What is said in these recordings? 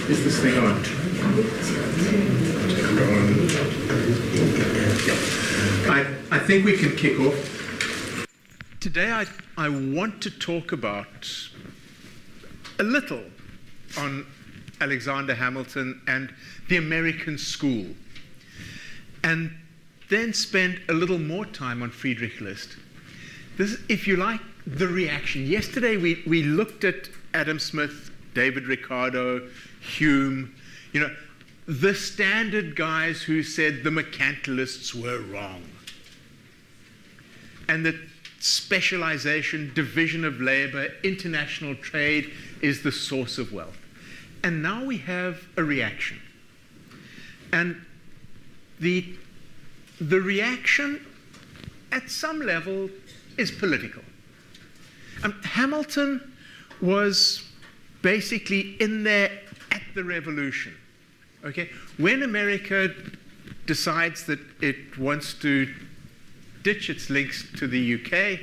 Is this thing on? I think we can kick off. Today I want to talk about a little on Alexander Hamilton and the American school, and then spend a little more time on Friedrich List. This is, if you like, the reaction. Yesterday we looked at Adam Smith, David Ricardo, Hume, the standard guys who said the mercantilists were wrong. And that specialization, division of labor, international trade is the source of wealth. And now we have a reaction. And the reaction, at some level, is political. Hamilton was basically in there at the revolution. Okay? When America decides that it wants to ditch its links to the UK,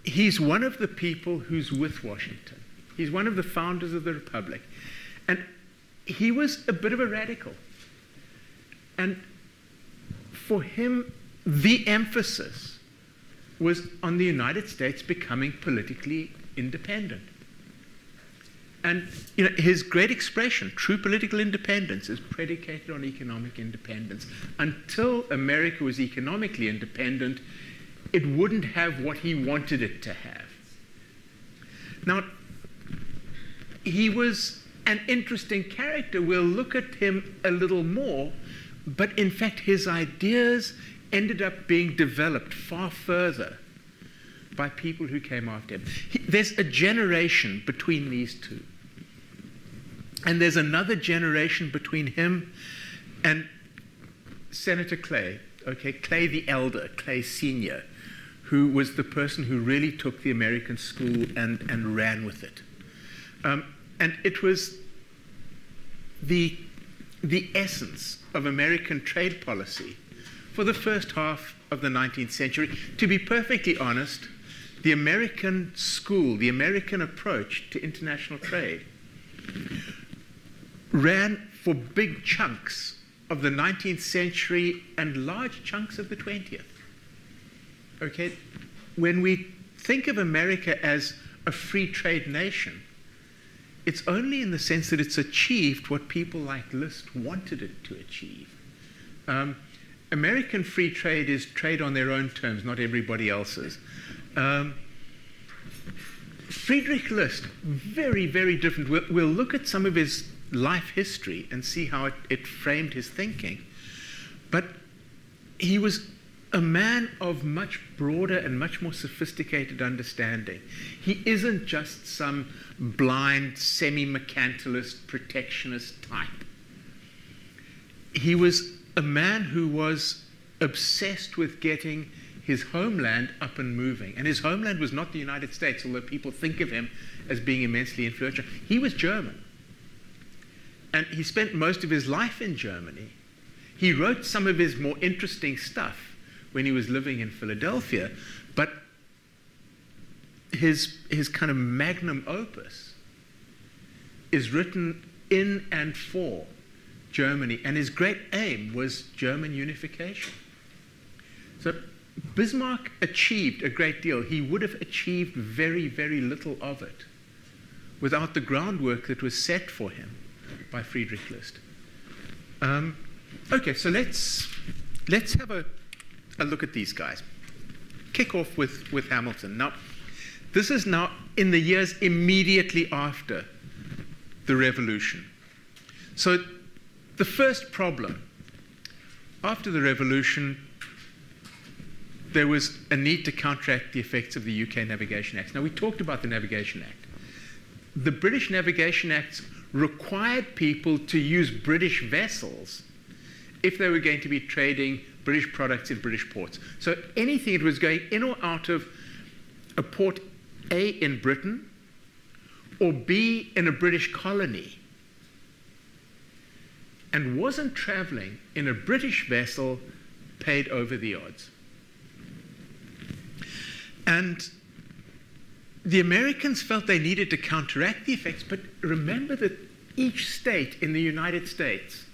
he's one of the people who's with Washington. He's one of the founders of the Republic. And he was a bit of a radical. And for him, the emphasis was on the United States becoming politically independent. And his great expression, true political independence, is predicated on economic independence. Until America was economically independent, it wouldn't have what he wanted it to have. Now, he was an interesting character. We'll look at him a little more, but in fact his ideas ended up being developed far further by people who came after him. There's a generation between these two. And there's another generation between him and Senator Clay, Clay the Elder, Clay Sr., who was the person who really took the American school and ran with it. And it was the essence of American trade policy for the first half of the 19th century. To be perfectly honest, the American school, the American approach to international trade, ran for big chunks of the 19th century and large chunks of the 20th. Okay? When we think of America as a free trade nation, it's only in the sense that it's achieved what people like List wanted it to achieve. American free trade is trade on their own terms, not everybody else's. Friedrich List, very, very different. We'll look at some of his life history and see how it framed his thinking. But he was a man of much broader and much more sophisticated understanding. He isn't just some blind, semi-mercantilist, protectionist type. He was a man who was obsessed with getting his homeland up and moving. And his homeland was not the United States, although people think of him as being immensely influential. He was German. And he spent most of his life in Germany. He wrote some of his more interesting stuff when he was living in Philadelphia, but his kind of magnum opus is written in and for Germany, and his great aim was German unification. So Bismarck achieved a great deal. He would have achieved very, very little of it without the groundwork that was set for him by Friedrich List. Okay, so let's have a look at these guys. Kick off with Hamilton. Now, this is now in the years immediately after the Revolution. So the first problem, after the Revolution, there was a need to counteract the effects of the UK Navigation Acts. Now, we talked about the Navigation Act. The British Navigation Acts required people to use British vessels if they were going to be trading British products in British ports. So anything that was going in or out of a port A in Britain or B in a British colony and wasn't traveling in a British vessel paid over the odds. And the Americans felt they needed to counteract the effects, but remember that each state in the United States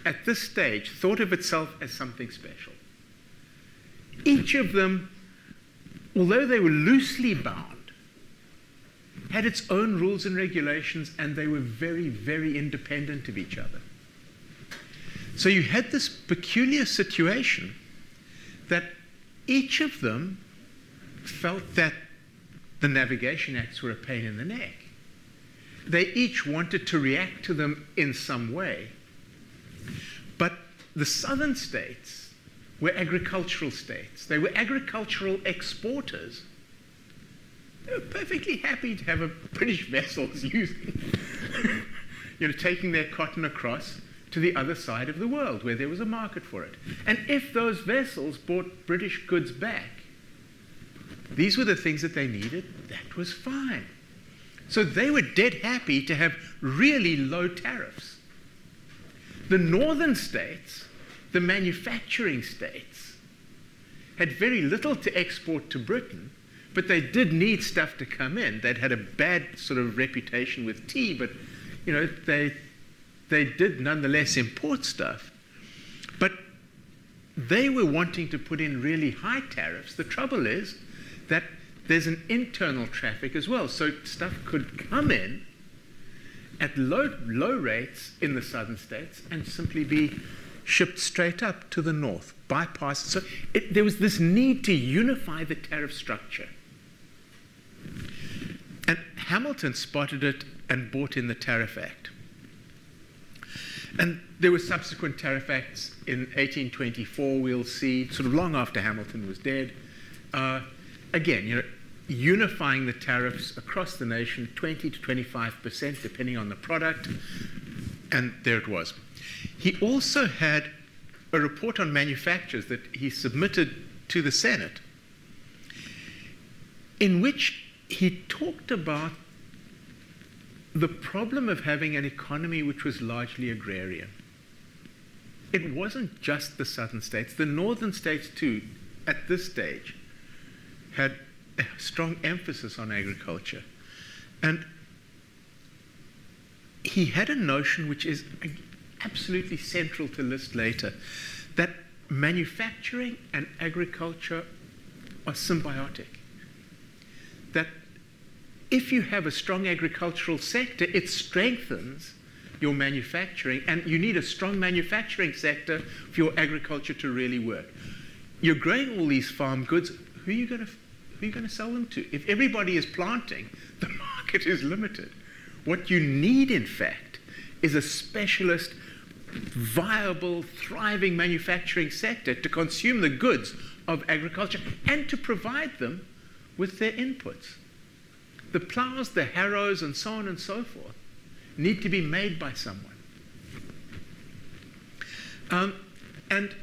at this stage thought of itself as something special. Each of them, although they were loosely bound, had its own rules and regulations, and they were very, very independent of each other. So you had this peculiar situation that each of them felt that the Navigation Acts were a pain in the neck. They each wanted to react to them in some way. But the southern states were agricultural states. They were agricultural exporters. They were perfectly happy to have a British vessels using, taking their cotton across to the other side of the world where there was a market for it. And if those vessels brought British goods back, these were the things that they needed, that was fine. So they were dead happy to have really low tariffs. The northern states, the manufacturing states, had very little to export to Britain, but they did need stuff to come in. They'd had a bad sort of reputation with tea, but they did nonetheless import stuff. But they were wanting to put in really high tariffs. The trouble is that there's an internal traffic as well. So stuff could come in at low rates in the southern states and simply be shipped straight up to the north, bypass. So there was this need to unify the tariff structure. And Hamilton spotted it and brought in the Tariff Act. And there were subsequent tariff acts in 1824, we'll see, sort of long after Hamilton was dead. Again, unifying the tariffs across the nation, 20 to 25%, depending on the product, and there it was. He also had a report on manufactures that he submitted to the Senate, in which he talked about the problem of having an economy which was largely agrarian. It wasn't just the southern states. The northern states, too, at this stage, had a strong emphasis on agriculture. And he had a notion which is absolutely central to list later, that manufacturing and agriculture are symbiotic. That if you have a strong agricultural sector, it strengthens your manufacturing, and you need a strong manufacturing sector for your agriculture to really work. You're growing all these farm goods, who are you going to sell them to? If everybody is planting, the market is limited. What you need, in fact, is a specialist, viable, thriving manufacturing sector to consume the goods of agriculture and to provide them with their inputs. The plows, the harrows, and so on and so forth need to be made by someone. And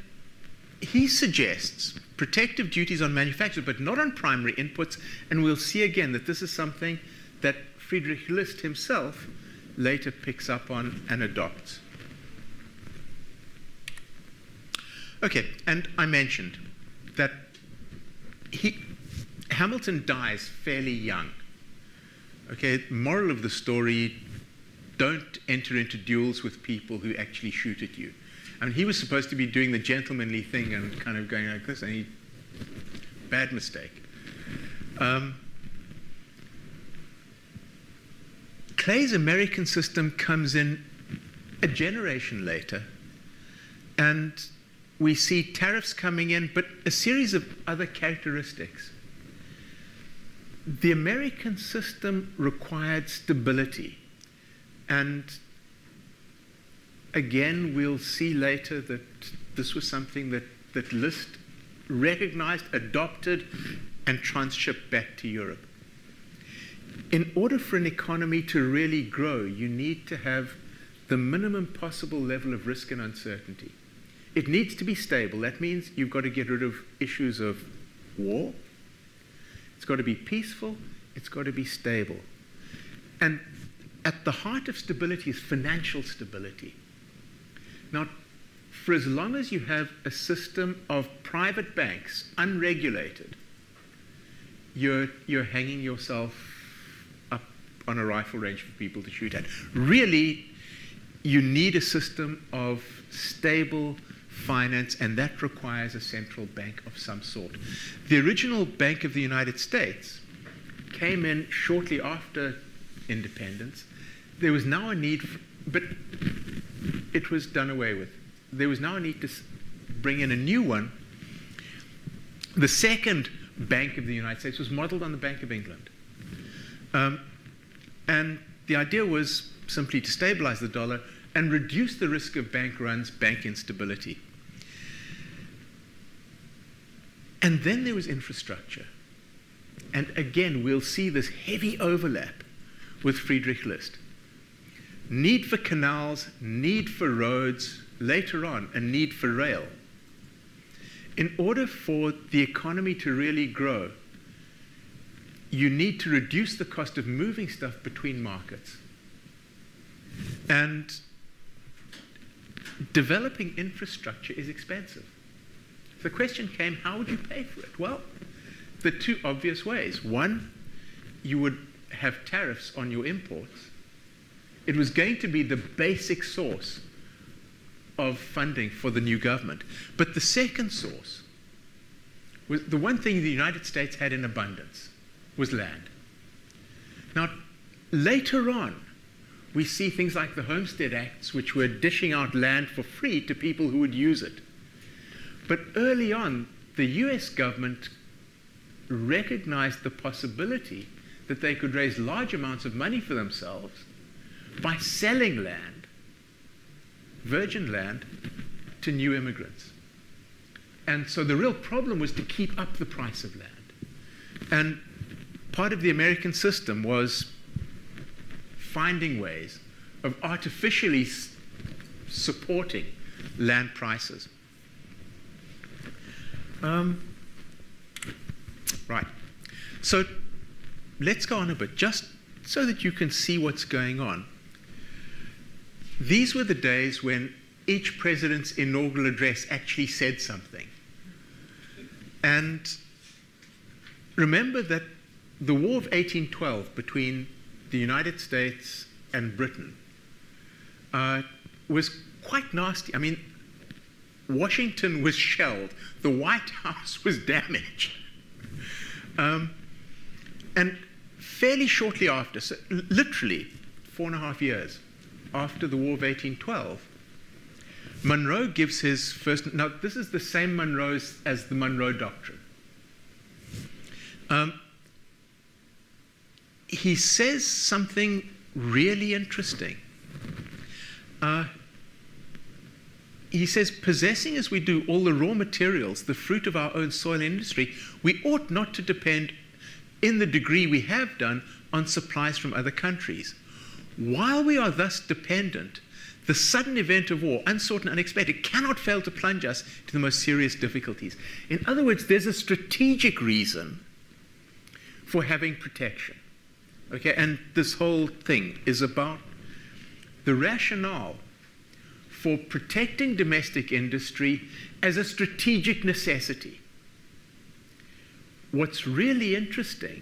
he suggests protective duties on manufacturers, but not on primary inputs, and we'll see again that this is something that Friedrich List himself later picks up on and adopts. Okay, and I mentioned that Hamilton dies fairly young. Okay, moral of the story, don't enter into duels with people who actually shoot at you. I mean, he was supposed to be doing the gentlemanly thing and kind of going like this, and bad mistake. Clay's American system comes in a generation later, and we see tariffs coming in, but a series of other characteristics. The American system required stability, and again, we'll see later that this was something that List recognized, adopted, and transshipped back to Europe. In order for an economy to really grow, you need to have the minimum possible level of risk and uncertainty. It needs to be stable. That means you've got to get rid of issues of war. It's got to be peaceful. It's got to be stable. And at the heart of stability is financial stability. Now, for as long as you have a system of private banks, unregulated, you're hanging yourself up on a rifle range for people to shoot at. Really, you need a system of stable finance, and that requires a central bank of some sort. The original Bank of the United States came in shortly after independence. There was now a need, but it was done away with. There was now a need to bring in a new one. The second Bank of the United States was modeled on the Bank of England. And the idea was simply to stabilize the dollar and reduce the risk of bank runs, bank instability. And then there was infrastructure. And again, we'll see this heavy overlap with Friedrich List. Need for canals, need for roads, later on, a need for rail. In order for the economy to really grow, you need to reduce the cost of moving stuff between markets. And developing infrastructure is expensive. The question came, how would you pay for it? Well, the two obvious ways. One, you would have tariffs on your imports. It was going to be the basic source of funding for the new government. But the second source was the one thing the United States had in abundance was land. Now, later on, we see things like the Homestead Acts, which were dishing out land for free to people who would use it. But early on, the US government recognized the possibility that they could raise large amounts of money for themselves by selling land, virgin land, to new immigrants. And so the real problem was to keep up the price of land. And part of the American system was finding ways of artificially supporting land prices. Right. So let's go on a bit, just so that you can see what's going on. These were the days when each president's inaugural address actually said something. And remember that the War of 1812 between the United States and Britain was quite nasty. I mean, Washington was shelled. The White House was damaged. And fairly shortly after, so literally 4.5 years after the War of 1812, Monroe gives his first, now this is the same Monroe as the Monroe Doctrine. He says something really interesting. He says, possessing as we do all the raw materials, the fruit of our own soil industry, we ought not to depend in the degree we have done on supplies from other countries. While we are thus dependent, the sudden event of war, unsought and unexpected, cannot fail to plunge us to the most serious difficulties. In other words, there's a strategic reason for having protection. Okay, and this whole thing is about the rationale for protecting domestic industry as a strategic necessity. What's really interesting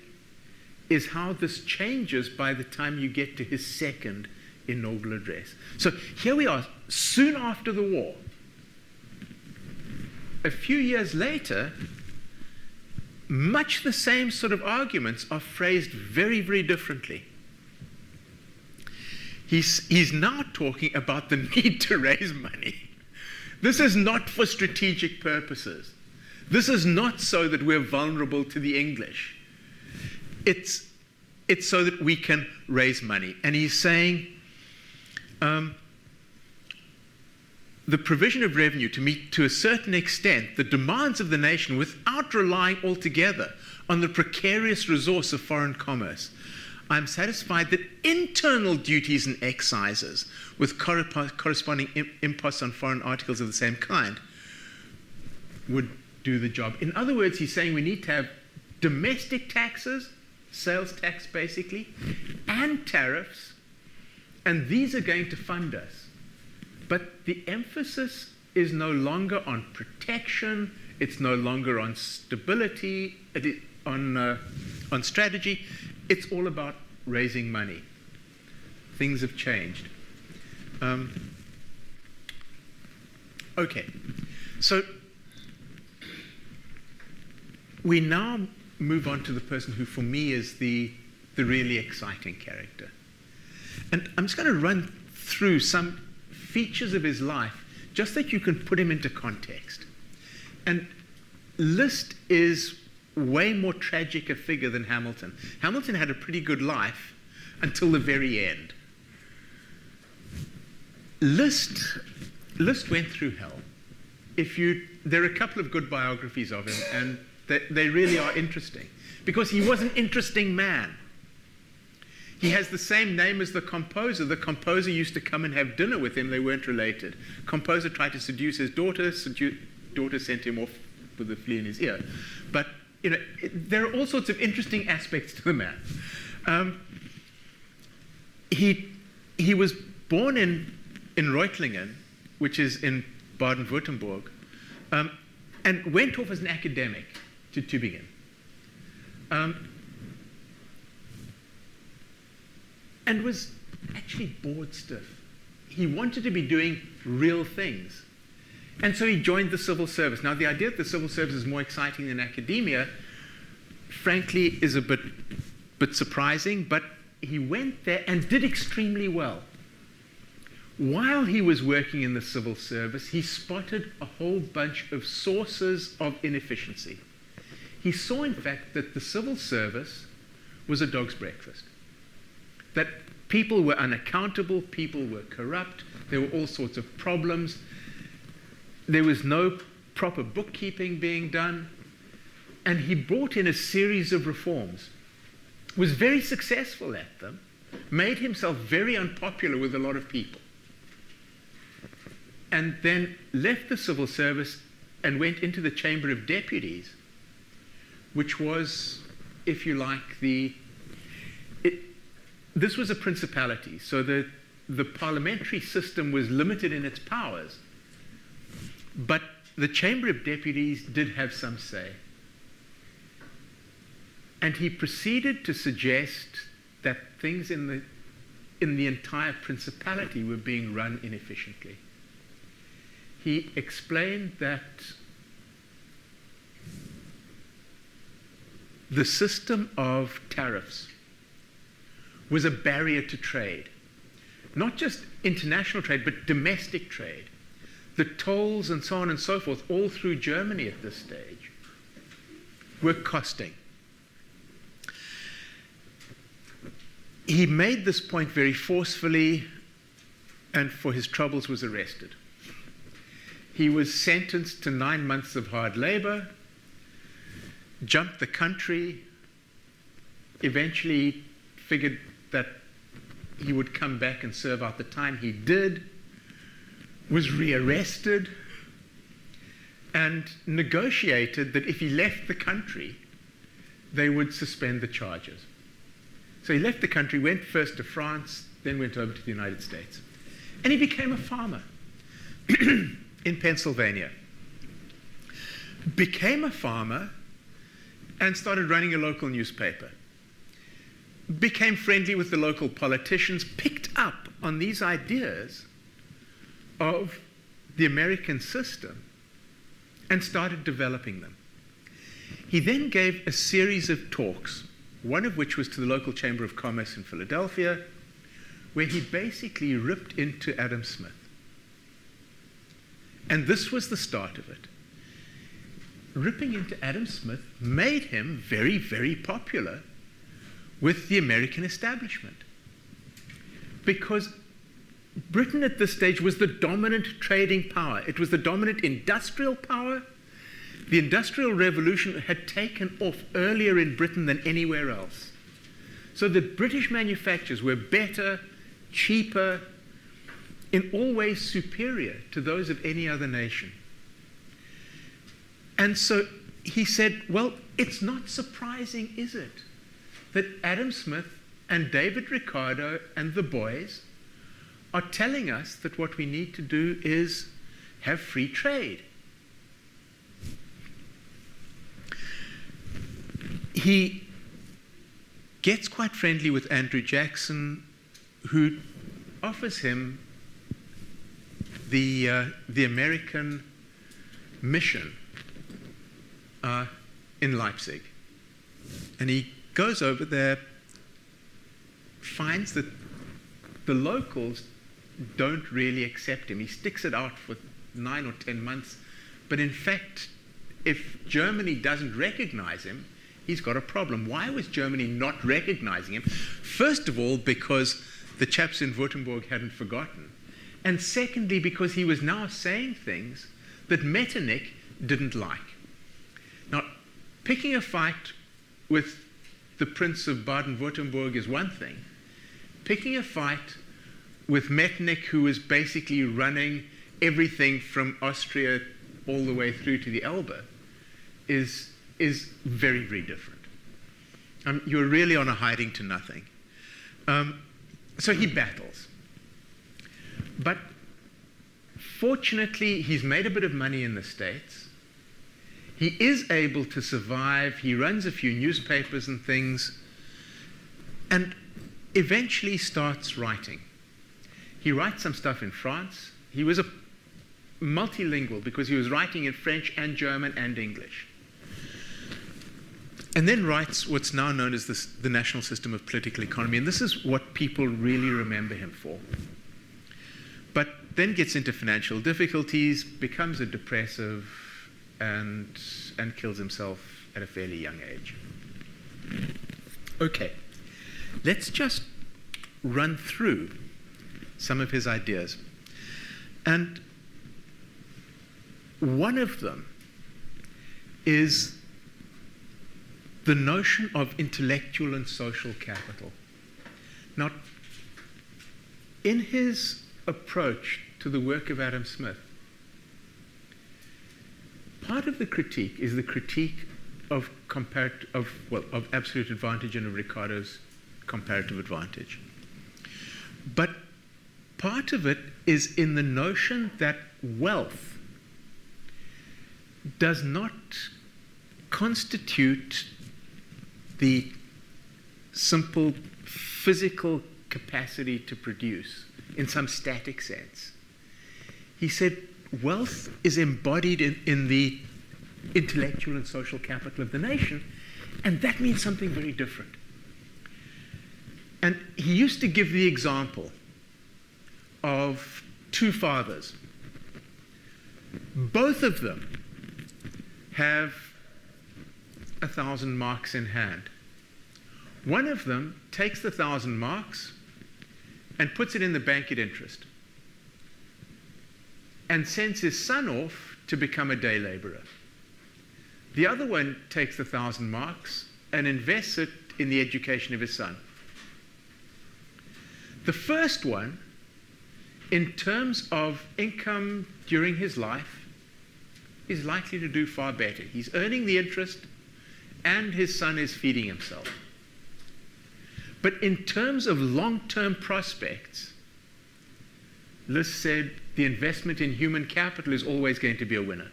is how this changes by the time you get to his second inaugural address. So here we are, soon after the war. A few years later, much the same sort of arguments are phrased very, very differently. He's now talking about the need to raise money. This is not for strategic purposes. This is not so that we're vulnerable to the English. It's so that we can raise money. And he's saying the provision of revenue to meet, to a certain extent, the demands of the nation without relying altogether on the precarious resource of foreign commerce. I'm satisfied that internal duties and excises with corresponding imposts on foreign articles of the same kind would do the job. In other words, he's saying we need to have domestic taxes, sales tax basically, and tariffs, and these are going to fund us. But the emphasis is no longer on protection, it's no longer on stability, on strategy. It's all about raising money. Things have changed. Okay, so we now move on to the person who, for me, is the really exciting character. And I'm just going to run through some features of his life just that you can put him into context. And Liszt is way more tragic a figure than Hamilton. Hamilton had a pretty good life until the very end. Liszt went through hell. There are a couple of good biographies of him, and they really are interesting, because he was an interesting man. He has the same name as the composer. The composer used to come and have dinner with him. They weren't related. Composer tried to seduce his daughter. Daughter sent him off with a flea in his ear. But there are all sorts of interesting aspects to the man. He was born in Reutlingen, which is in Baden-Württemberg, and went off as an academic to Tübingen. And was actually bored stiff. He wanted to be doing real things. And so he joined the civil service. Now, the idea that the civil service is more exciting than academia, frankly, is a bit surprising, but he went there and did extremely well. While he was working in the civil service, he spotted a whole bunch of sources of inefficiency. He saw, in fact, that the civil service was a dog's breakfast. That people were unaccountable, people were corrupt, there were all sorts of problems. There was no proper bookkeeping being done. And he brought in a series of reforms, was very successful at them, made himself very unpopular with a lot of people, and then left the civil service and went into the Chamber of Deputies, which was, if you like, this was a principality, so the parliamentary system was limited in its powers, but the Chamber of Deputies did have some say. And he proceeded to suggest that things in the entire principality were being run inefficiently. He explained that the system of tariffs was a barrier to trade. Not just international trade, but domestic trade. The tolls and so on and so forth, all through Germany at this stage, were costing. He made this point very forcefully, and for his troubles was arrested. He was sentenced to 9 months of hard labor, jumped the country, eventually figured that he would come back and serve out the time. He did, was rearrested, and negotiated that if he left the country, they would suspend the charges. So he left the country, went first to France, then went over to the United States. And he became a farmer in Pennsylvania. Became a farmer and started running a local newspaper. Became friendly with the local politicians, picked up on these ideas of the American system, and started developing them. He then gave a series of talks, one of which was to the local Chamber of Commerce in Philadelphia, where he basically ripped into Adam Smith. And this was the start of it. Ripping into Adam Smith made him very, very popular with the American establishment. Because Britain at this stage was the dominant trading power. It was the dominant industrial power. The Industrial Revolution had taken off earlier in Britain than anywhere else. So the British manufacturers were better, cheaper, in all ways superior to those of any other nation. And so he said, well, it's not surprising, is it, that Adam Smith and David Ricardo and the boys are telling us that what we need to do is have free trade. he gets quite friendly with Andrew Jackson, who offers him the American mission in Leipzig. And he goes over there, finds that the locals don't really accept him. He sticks it out for 9 or 10 months, but in fact, if Germany doesn't recognize him, he's got a problem. Why was Germany not recognizing him? First of all, because the chaps in Württemberg hadn't forgotten. And secondly, because he was now saying things that Metternich didn't like. Now, picking a fight with the Prince of Baden-Württemberg is one thing. Picking a fight with Metternich, who was basically running everything from Austria all the way through to the Elbe, is very, very different. You're really on a hiding to nothing. So he battles. But fortunately, he's made a bit of money in the States. He is able to survive. He runs a few newspapers and things, and eventually starts writing. He writes some stuff in France. He was a multilingual because he was writing in French and German and English. And then writes what's now known as the National System of Political Economy. And this is what people really remember him for. But then gets into financial difficulties, becomes a depressive, and kills himself at a fairly young age. Okay, let's just run through some of his ideas. And one of them is the notion of intellectual and social capital. Now, in his approach to the work of Adam Smith, part of the critique is the critique of absolute advantage and of Ricardo's comparative advantage. But part of it is in the notion that wealth does not constitute the simple physical capacity to produce in some static sense. He said wealth is embodied in the intellectual and social capital of the nation, and that means something very different. And he used to give the example of two fathers. Both of them have 1,000 marks in hand. One of them takes the 1,000 marks and puts it in the bank at interest and sends his son off to become a day laborer. The other one takes the 1,000 marks and invests it in the education of his son. The first one, in terms of income during his life, is likely to do far better. He's earning the interest and his son is feeding himself. But in terms of long-term prospects, Liss said the investment in human capital is always going to be a winner.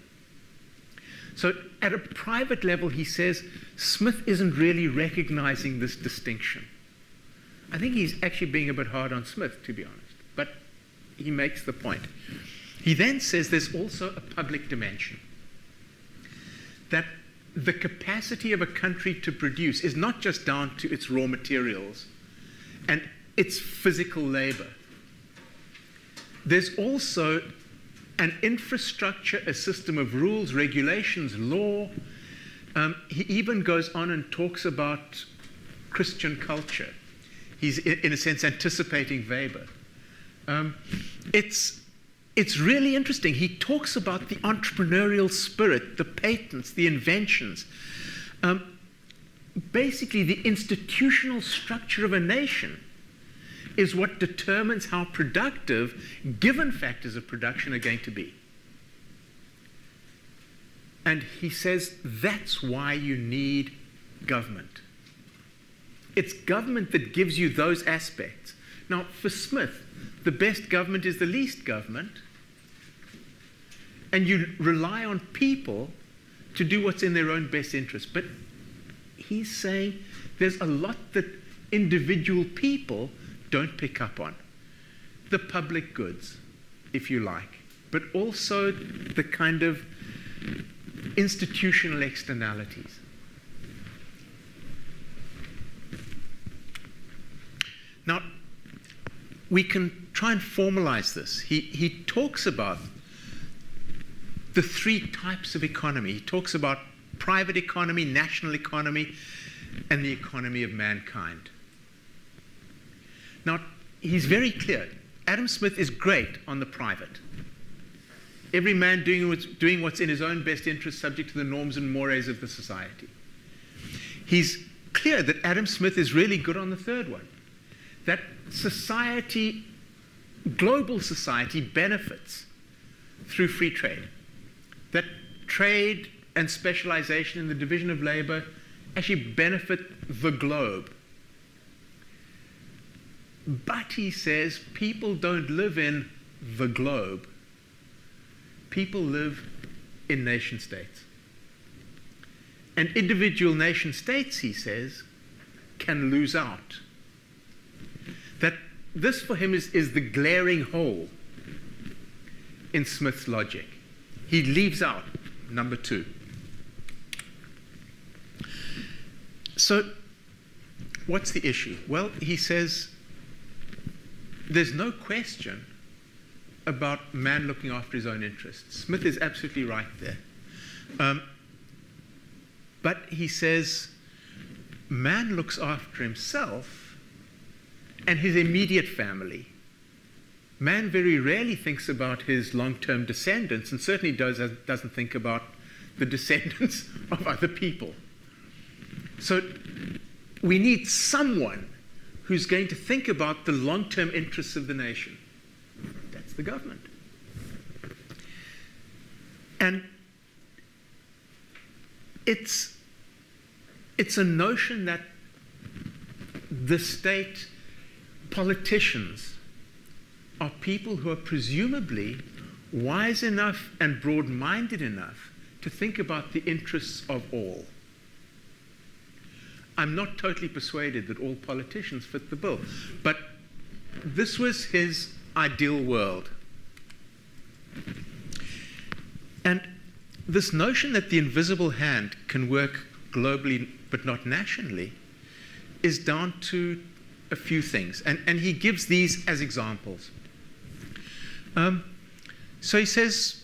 So at a private level, he says, Smith isn't really recognizing this distinction. I think he's actually being a bit hard on Smith, to be honest, but he makes the point. He then says there's also a public dimension, that the capacity of a country to produce is not just down to its raw materials and its physical labor. There's also an infrastructure, a system of rules, regulations, law. He even goes on and talks about Christian culture. He's, in a sense, anticipating Weber. It's really interesting. He talks about the entrepreneurial spirit, the patents, the inventions. Basically, the institutional structure of a nation is what determines how productive given factors of production are going to be. And he says that's why you need government. It's government that gives you those aspects. Now, for Smith, the best government is the least government, and you rely on people to do what's in their own best interest. But he's saying there's a lot that individual people don't pick up on. The public goods, if you like, but also the kind of institutional externalities. Now, we can try and formalize this. He talks about the three types of economy. He talks about private economy, national economy, and the economy of mankind. Now, he's very clear. Adam Smith is great on the private. Every man doing what's in his own best interest, subject to the norms and mores of the society. He's clear that Adam Smith is really good on the third one. That society, global society, benefits through free trade. That trade and specialization in the division of labor actually benefit the globe. But he says people don't live in the globe. People live in nation states. And individual nation states, he says, can lose out. That this for him is the glaring hole in Smith's logic. He leaves out number two. So, what's the issue? Well, he says there's no question about man looking after his own interests. Smith is absolutely right there. But he says man looks after himself and his immediate family. Man very rarely thinks about his long-term descendants, and certainly doesn't think about the descendants of other people. So we need someone who's going to think about the long-term interests of the nation. That's the government. And it's a notion that the state, politicians, are people who are presumably wise enough and broad-minded enough to think about the interests of all. I'm not totally persuaded that all politicians fit the bill, but this was his ideal world. And this notion that the invisible hand can work globally but not nationally is down to a few things. And he gives these as examples. So he says,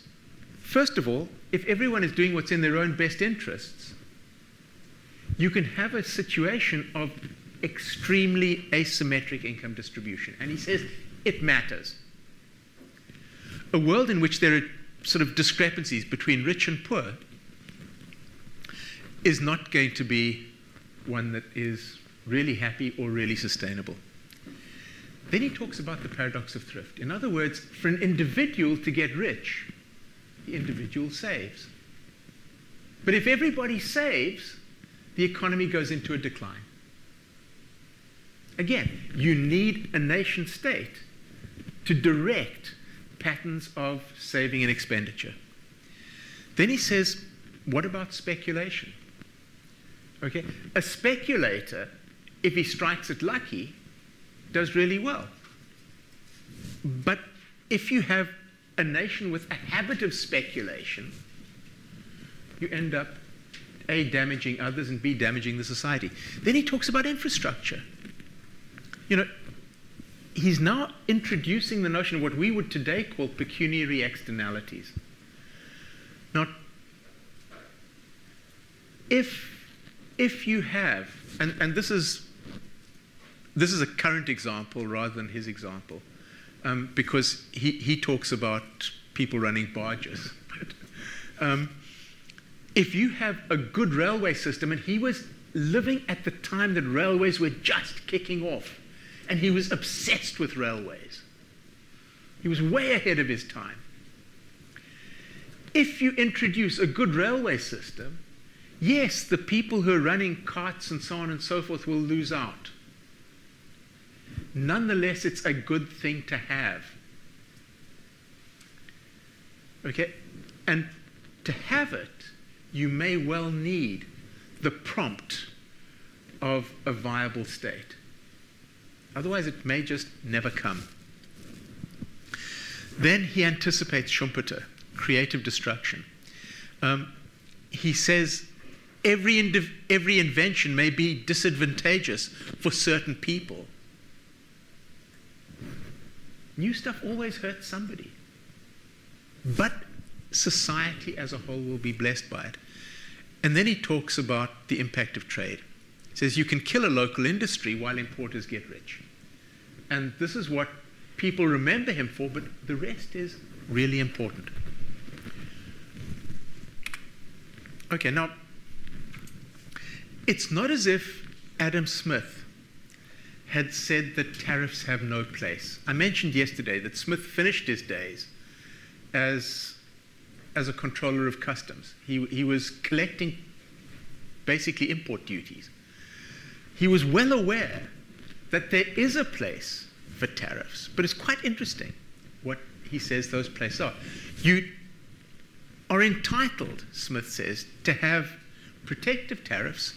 first of all, if everyone is doing what's in their own best interests, you can have a situation of extremely asymmetric income distribution. And he says it matters. A world in which there are sort of discrepancies between rich and poor is not going to be one that is really happy or really sustainable. Then he talks about the paradox of thrift. In other words, for an individual to get rich, the individual saves. But if everybody saves, the economy goes into a decline. Again, you need a nation state to direct patterns of saving and expenditure. Then he says, what about speculation? Okay, a speculator, if he strikes it lucky, does really well. But if you have a nation with a habit of speculation, you end up A, damaging others, and B, damaging the society. Then he talks about infrastructure. You know, he's now introducing the notion of what we would today call pecuniary externalities. Now, if you have, and this is a current example rather than his example, because he talks about people running barges. If you have a good railway system, and he was living at the time that railways were just kicking off, and he was obsessed with railways. He was way ahead of his time. If you introduce a good railway system, yes, the people who are running carts and so on and so forth will lose out. Nonetheless, it's a good thing to have. Okay? And to have it, you may well need the prompt of a viable state. Otherwise, it may just never come. Then he anticipates Schumpeter, creative destruction. He says every invention may be disadvantageous for certain people. New stuff always hurts somebody. But society as a whole will be blessed by it. And then he talks about the impact of trade. He says you can kill a local industry while importers get rich. And this is what people remember him for, but the rest is really important. Okay, now, it's not as if Adam Smith had said that tariffs have no place. I mentioned yesterday that Smith finished his days as a controller of customs. He was collecting basically import duties. He was well aware that there is a place for tariffs, but it's quite interesting what he says those places are. You are entitled, Smith says, to have protective tariffs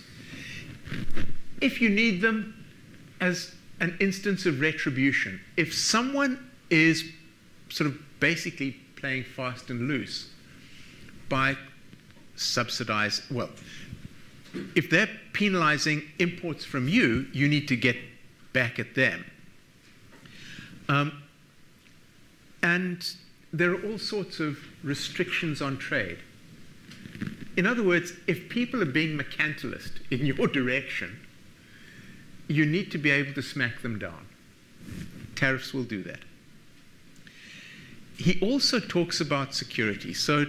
if you need them as an instance of retribution. If someone is sort of basically playing fast and loose by if they're penalizing imports from you, you need to get back at them. And there are all sorts of restrictions on trade. In other words, if people are being mercantilist in your direction, you need to be able to smack them down. Tariffs will do that. He also talks about security. So,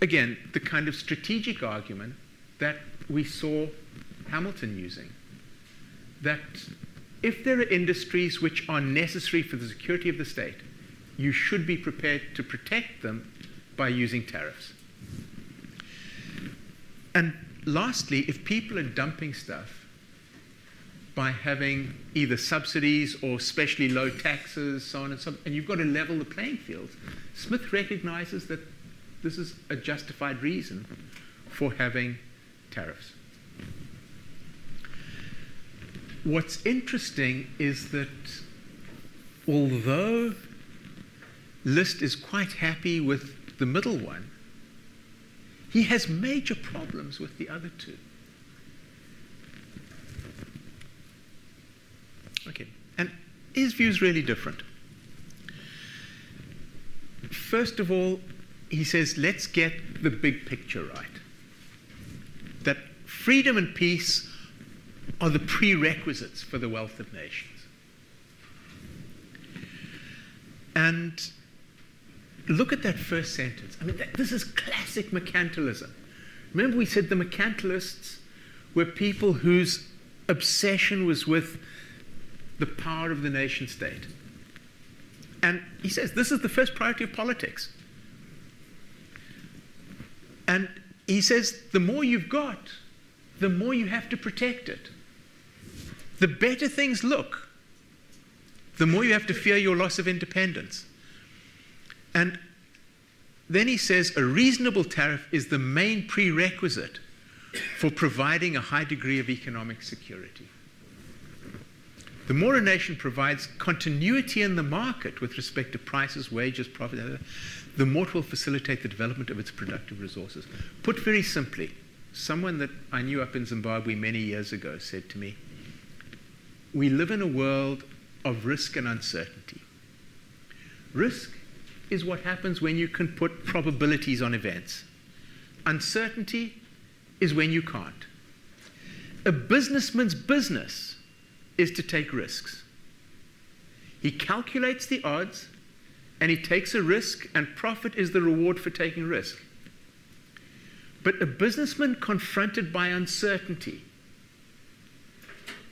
again, the kind of strategic argument that we saw Hamilton using, that if there are industries which are necessary for the security of the state, you should be prepared to protect them by using tariffs. And lastly, if people are dumping stuff by having either subsidies or especially low taxes, so on and so on, and you've got to level the playing field, Smith recognizes that this is a justified reason for having tariffs. What's interesting is that although List is quite happy with the middle one, he has major problems with the other two. Okay, and his view is really different. First of all, he says, let's get the big picture right. That freedom and peace are the prerequisites for the wealth of nations. And look at that first sentence. I mean, this is classic mercantilism. Remember we said the mercantilists were people whose obsession was with the power of the nation state. And he says this is the first priority of politics. And he says the more you've got, the more you have to protect it. The better things look, the more you have to fear your loss of independence. And then he says a reasonable tariff is the main prerequisite for providing a high degree of economic security. The more a nation provides continuity in the market with respect to prices, wages, profit, the more it will facilitate the development of its productive resources. Put very simply, someone that I knew up in Zimbabwe many years ago said to me, we live in a world of risk and uncertainty. Risk is what happens when you can put probabilities on events. Uncertainty is when you can't. A businessman's business is to take risks. He calculates the odds and he takes a risk, and profit is the reward for taking risk. But a businessman confronted by uncertainty,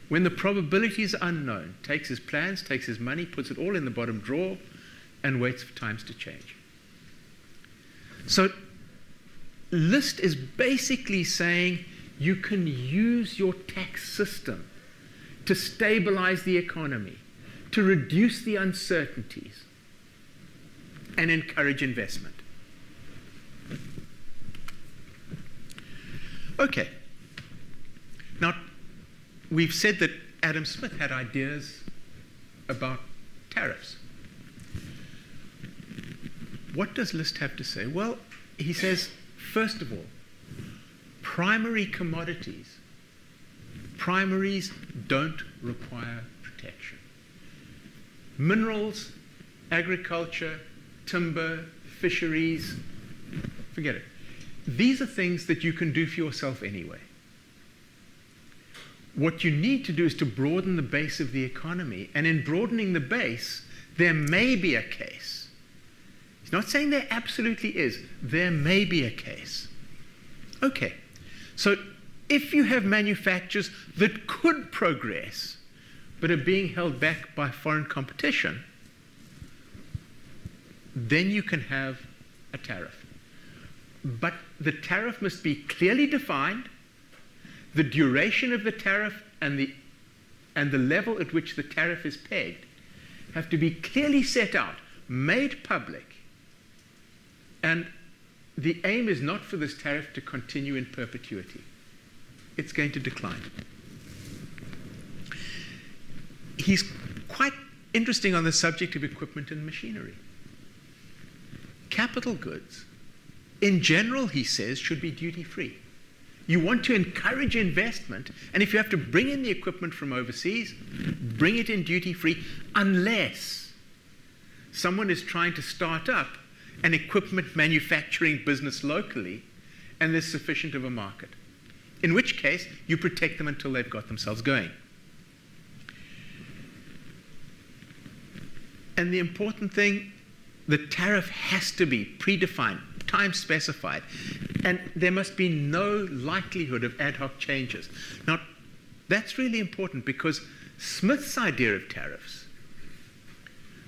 when the probability is unknown, takes his plans, takes his money, puts it all in the bottom drawer, and waits for times to change. So List is basically saying you can use your tax system to stabilize the economy, to reduce the uncertainties, and encourage investment. Okay, Now, we've said that Adam Smith had ideas about tariffs. What does List have to say? Well, he says, first of all, primary commodities, primaries don't require protection. Minerals, agriculture, timber, fisheries, forget it. These are things that you can do for yourself anyway. What you need to do is to broaden the base of the economy, and in broadening the base, there may be a case. He's not saying there absolutely is. There may be a case. Okay, so if you have manufacturers that could progress but are being held back by foreign competition, then you can have a tariff. But the tariff must be clearly defined. The duration of the tariff and the level at which the tariff is pegged have to be clearly set out, made public. And the aim is not for this tariff to continue in perpetuity. It's going to decline. He's quite interesting on the subject of equipment and machinery. Capital goods, in general, he says, should be duty-free. You want to encourage investment, and if you have to bring in the equipment from overseas, bring it in duty-free, unless someone is trying to start up an equipment manufacturing business locally and there's sufficient of a market. In which case, you protect them until they've got themselves going. And the important thing, the tariff has to be predefined, time specified, and there must be no likelihood of ad hoc changes. Now, that's really important because Smith's idea of tariffs,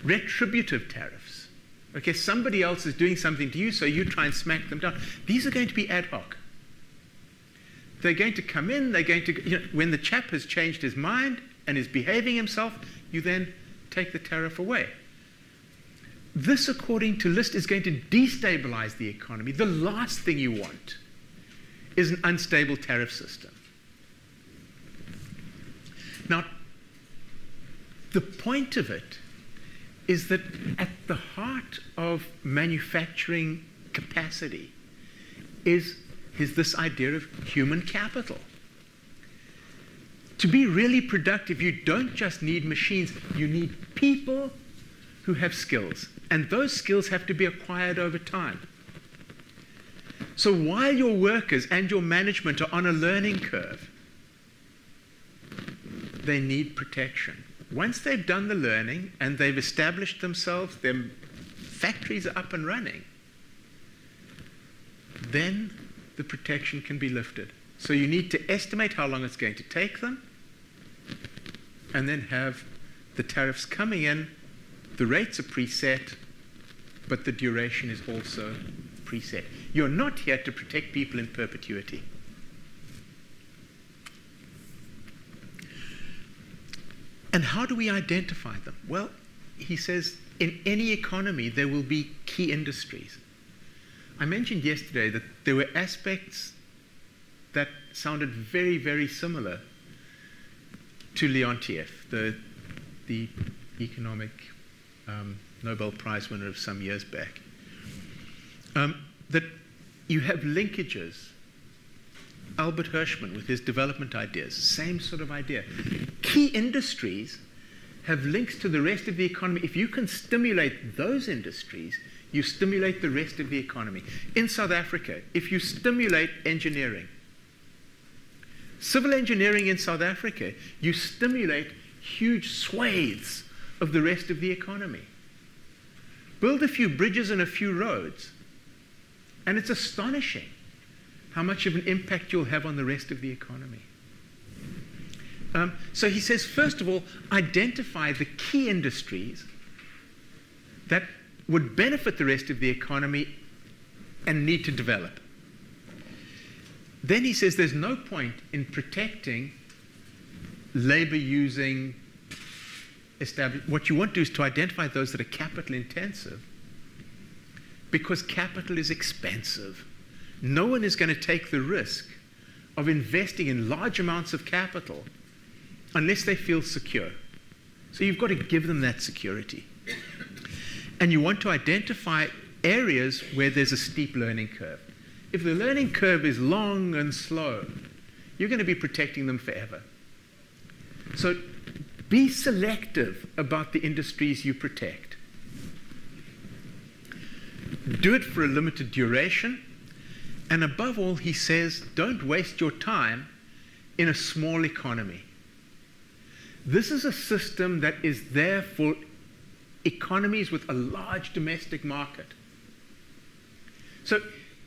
retributive tariffs, okay, somebody else is doing something to you, so you try and smack them down. These are going to be ad hoc. They're going to come in, they're going to, when the chap has changed his mind and is behaving himself, you then take the tariff away. This, according to List, is going to destabilize the economy. The last thing you want is an unstable tariff system. Now, the point of it is that at the heart of manufacturing capacity is this idea of human capital. To be really productive, you don't just need machines, you need people who have skills. And those skills have to be acquired over time. So while your workers and your management are on a learning curve, they need protection. Once they've done the learning and they've established themselves, their factories are up and running, then the protection can be lifted. So you need to estimate how long it's going to take them, and then have the tariffs coming in. The rates are preset, but the duration is also preset. You're not here to protect people in perpetuity. And how do we identify them? Well, he says, in any economy, there will be key industries. I mentioned yesterday that there were aspects that sounded very, very similar to Leontief, the economic Nobel Prize winner of some years back. That you have linkages. Albert Hirschman with his development ideas, same sort of idea. Key industries have links to the rest of the economy. If you can stimulate those industries, you stimulate the rest of the economy. In South Africa, if you stimulate engineering, civil engineering in South Africa, you stimulate huge swathes of the rest of the economy. Build a few bridges and a few roads, and it's astonishing how much of an impact you'll have on the rest of the economy. So he says, first of all, identify the key industries that would benefit the rest of the economy and need to develop. Then he says there's no point in protecting labor-using established. What you want to do is to identify those that are capital intensive, because capital is expensive. No one is going to take the risk of investing in large amounts of capital unless they feel secure. So you've got to give them that security. And you want to identify areas where there's a steep learning curve. If the learning curve is long and slow, you're going to be protecting them forever. So be selective about the industries you protect. Do it for a limited duration. And above all, he says, don't waste your time in a small economy. This is a system that is there for economies with a large domestic market. So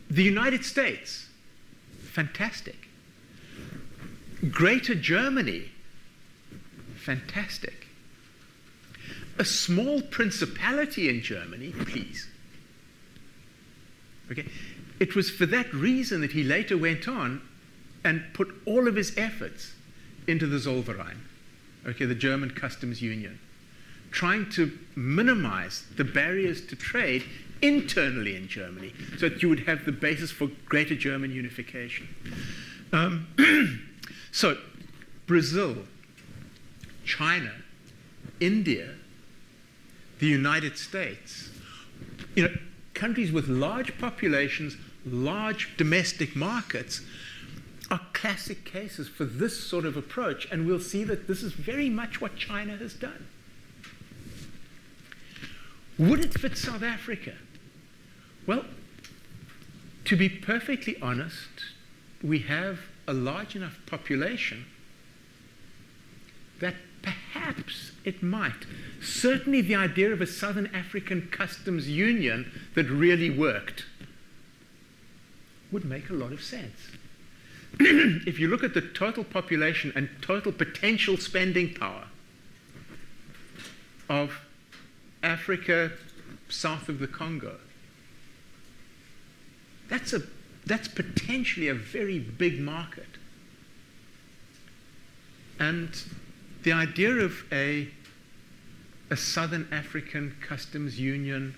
the United States, fantastic. Greater Germany, fantastic. A small principality in Germany, please. Okay? It was for that reason that he later went on and put all of his efforts into the Zollverein, okay, the German customs union, trying to minimize the barriers to trade internally in Germany so that you would have the basis for greater German unification. So Brazil, China, India, the United States, countries with large populations, large domestic markets are classic cases for this sort of approach, and we'll see that this is very much what China has done. Would it fit South Africa? Well, to be perfectly honest, we have a large enough population that perhaps it might. Certainly the idea of a Southern African customs union that really worked would make a lot of sense. If you look at the total population and total potential spending power of Africa south of the Congo, that's potentially a very big market. And the idea of a Southern African customs union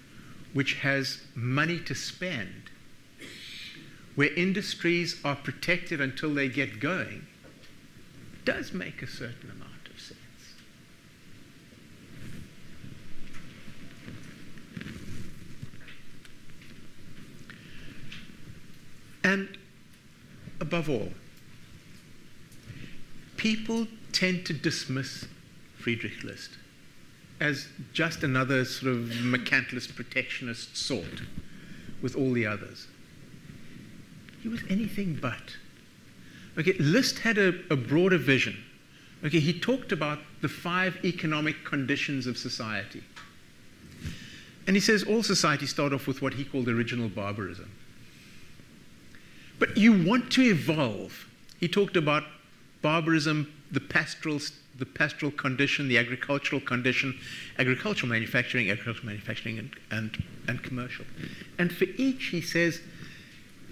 which has money to spend, where industries are protected until they get going, does make a certain amount of sense. And above all, people tend to dismiss Friedrich List as just another sort of mercantilist protectionist sort with all the others. He was anything but. Okay, List had a broader vision. Okay, he talked about the 5 economic conditions of society. And he says all societies start off with what he called original barbarism. But you want to evolve. He talked about barbarism, the pastoral condition, the agricultural condition, agricultural manufacturing, and commercial. And for each, he says,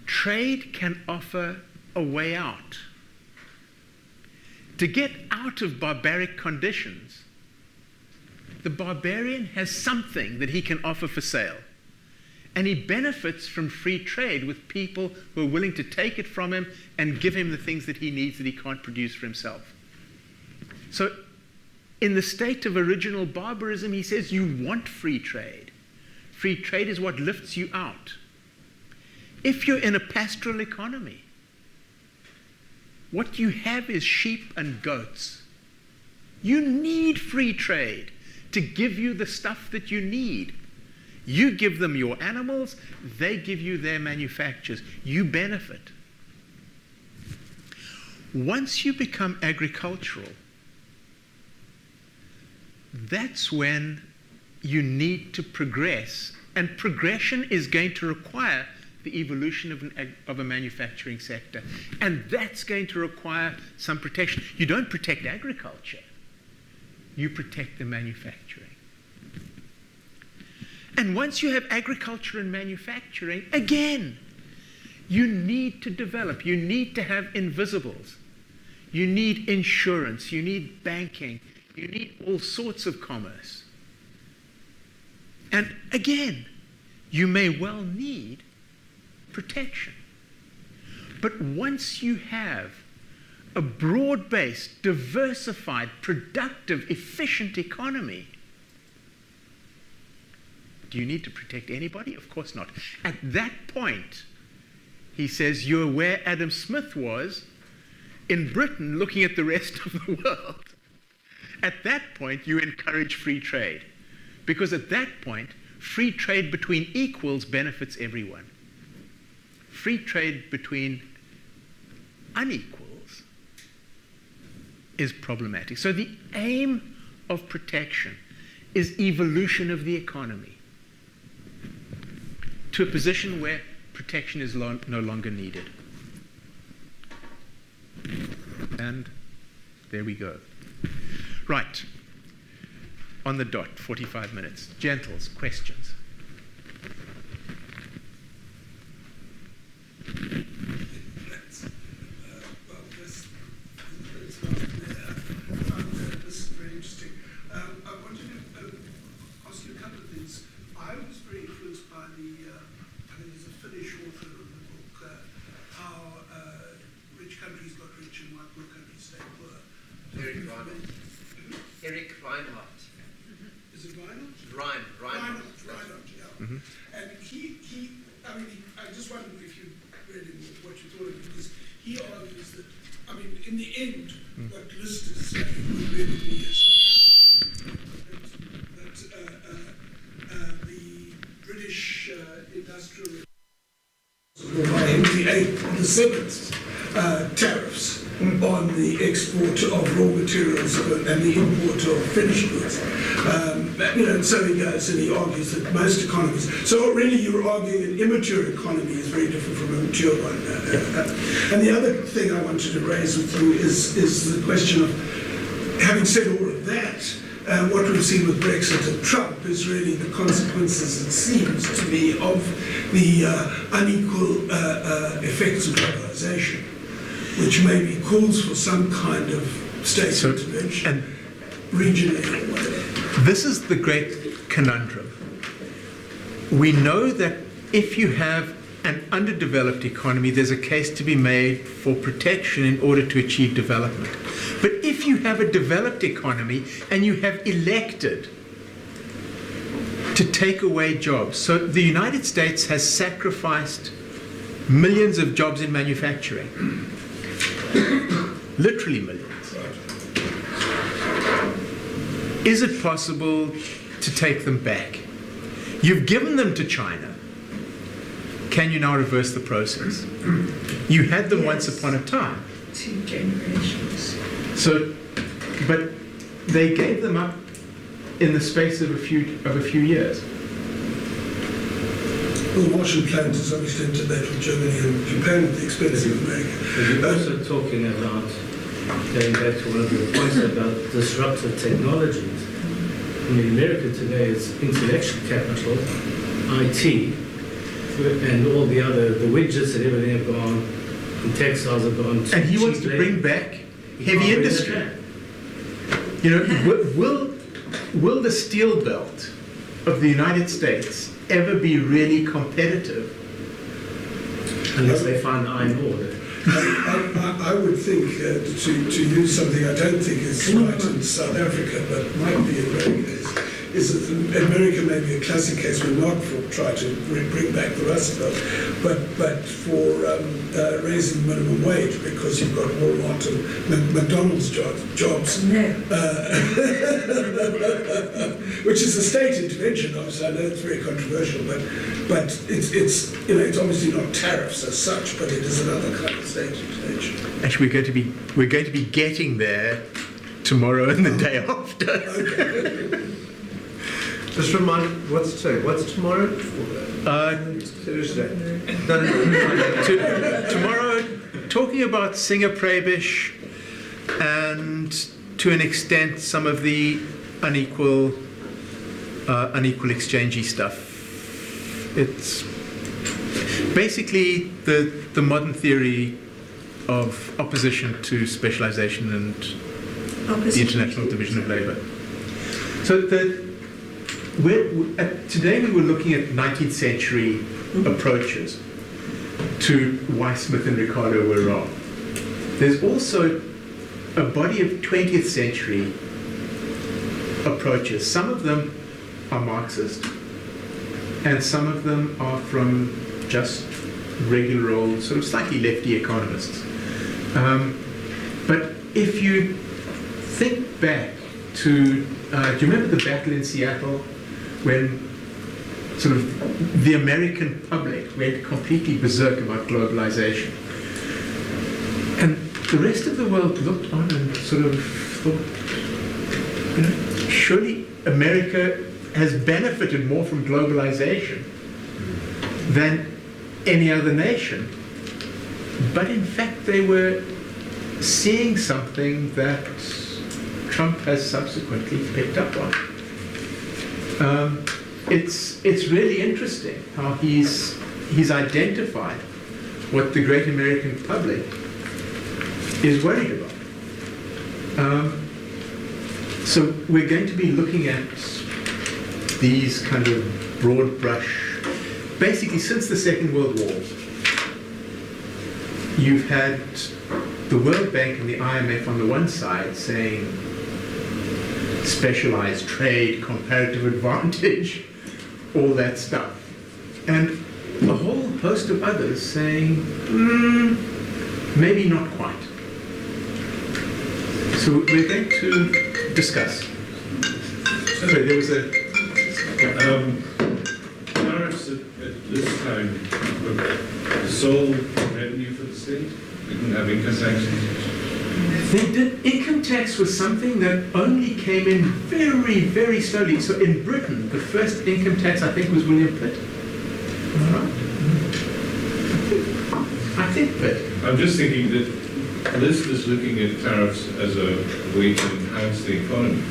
trade can offer a way out. To get out of barbaric conditions, the barbarian has something that he can offer for sale. And he benefits from free trade with people who are willing to take it from him and give him the things that he needs that he can't produce for himself. So in the state of original barbarism, he says you want free trade. Free trade is what lifts you out. If you're in a pastoral economy, what you have is sheep and goats. You need free trade to give you the stuff that you need. You give them your animals, they give you their manufactures. You benefit. Once you become agricultural, that's when you need to progress. And progression is going to require the evolution of a manufacturing sector. And that's going to require some protection. You don't protect agriculture. You protect the manufacturing. And once you have agriculture and manufacturing, again, you need to develop. You need to have invisibles. You need insurance. You need banking. You need all sorts of commerce. And again, you may well need protection. But once you have a broad-based, diversified, productive, efficient economy, do you need to protect anybody? Of course not. At that point, he says, you're where Adam Smith was in Britain looking at the rest of the world. At that point, you encourage free trade. Because at that point, free trade between equals benefits everyone. Free trade between unequals is problematic. So the aim of protection is evolution of the economy to a position where protection is no longer needed. And there we go. Right. On the dot, 45 minutes. Gentles, questions? This is very interesting. I wanted to ask you a couple of things. I was very influenced by I think there's a Finnish author of the book, How Rich Countries Got Rich and Why Poor Countries Stayed Poor. Eric Reinhardt. Is it Reinhardt? Reinhardt, yeah. Mm-hmm. And I just wondered if you read him, what you thought of it, because he argues that, in the end, what Lister is saying would really be that the British industrial by Henry VIII the Seventh tariffs on the export of raw materials and the import of finished goods. And so he goes and he argues that most economies. So really, you're arguing an immature economy is very different from a mature one. And the other thing I wanted to raise with you is the question of, having said all of that, what we've seen with Brexit and Trump is really the consequences, it seems to me, of the unequal effects of globalization, which maybe calls for some kind of state intervention, regionally or whatever. This is the great conundrum. We know that if you have an underdeveloped economy, there's a case to be made for protection in order to achieve development. But if you have a developed economy and you have elected to take away jobs, so the United States has sacrificed millions of jobs in manufacturing, literally millions. Is it possible to take them back? You've given them to China. Can you now reverse the process? You had them once upon a time. 2 generations. So, but they gave them up in the space of a few years. Well, the Marshall Plan to some extent did that with Germany and Japan at the expense of America. But you're also talking about, going back to one of your points about disruptive technologies. America today is intellectual capital, IT, and all the widgets and everything have gone, and textiles have gone. And he wants to bring back heavy industry. Will the steel belt of the United States ever be really competitive? Unless they find iron ore. I would think, to use something I don't think is right in South Africa, but might be in America, is that America may be a classic case. We're not for trying to bring back the Rust Belt, but for raising the minimum wage, because you've got Walmart and McDonald's jobs. No. Which is a state intervention, obviously. I know it's very controversial, but it's obviously not tariffs as such, but it is another kind of state intervention. Actually, we're going to be getting there tomorrow and the day after. Okay. Just remind, what's tomorrow? Thursday. Tomorrow, talking about Singer Prebisch and to an extent some of the unequal exchangey stuff. It's basically the modern theory of opposition to specialization and the international division of labor. So today we were looking at 19th century approaches. to why Smith and Ricardo were wrong. There's also a body of 20th century approaches. Some of them are Marxist, and some of them are from just regular old, sort of slightly lefty economists. But if you think back to, do you remember the battle in Seattle when sort of the American public went completely berserk about globalization? And the rest of the world looked on and sort of thought, you know, surely America has benefited more from globalization than any other nation. But in fact, they were seeing something that Trump has subsequently picked up on. It's really interesting how he's identified what the great American public is worried about. So we're going to be looking at these kind of broad brush. Basically, since the Second World War, you've had the World Bank and the IMF on the one side saying specialized trade, comparative advantage, all that stuff. And a whole host of others saying, maybe not quite. So we're going to discuss. Sorry, there was a... Tariffs at this time were the sole revenue for the state? We didn't have income taxes? They did. Income tax was something that only came in very, very slowly. So in Britain, the first income tax, I think, was William Pitt. Am I right? I think Pitt. I'm just thinking that Liz was looking at tariffs as a way to enhance the economy.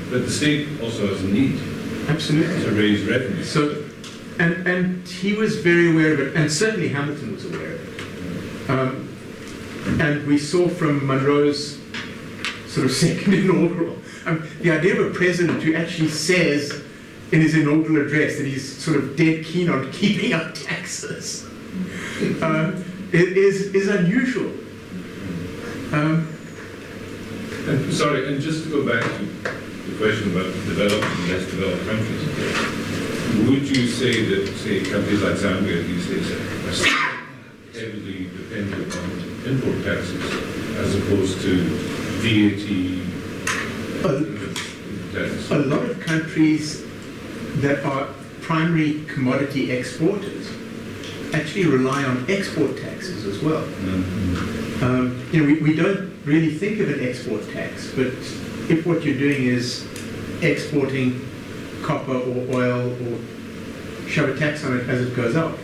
But the state also has a need. Absolutely. To raise revenue. So, and he was very aware of it, and certainly Hamilton was aware of it. And we saw from Monroe's sort of second inaugural, the idea of a president who actually says in his inaugural address that he's sort of dead keen on keeping up taxes is unusual. And, sorry, and just to go back to the question about developed and less developed countries, would you say that, say, countries like Zambia these days are still heavily dependent on import taxes as opposed to VAT tax? A lot of countries that are primary commodity exporters actually rely on export taxes as well. You know, we don't really think of an export tax, but if what you're doing is exporting copper or oil, or shove a tax on it as it goes up.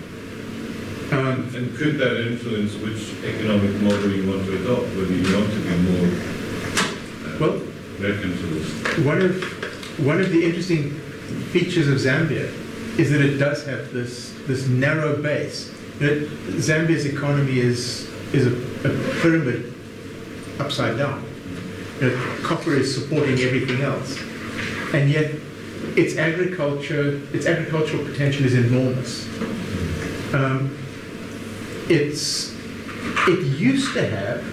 And could that influence which economic model you want to adopt, whether you want to be more mercantilist? One of the interesting features of Zambia is that it does have this narrow base. That Zambia's economy is a pyramid upside down. You know, copper is supporting everything else, and yet its agricultural potential is enormous. It used to have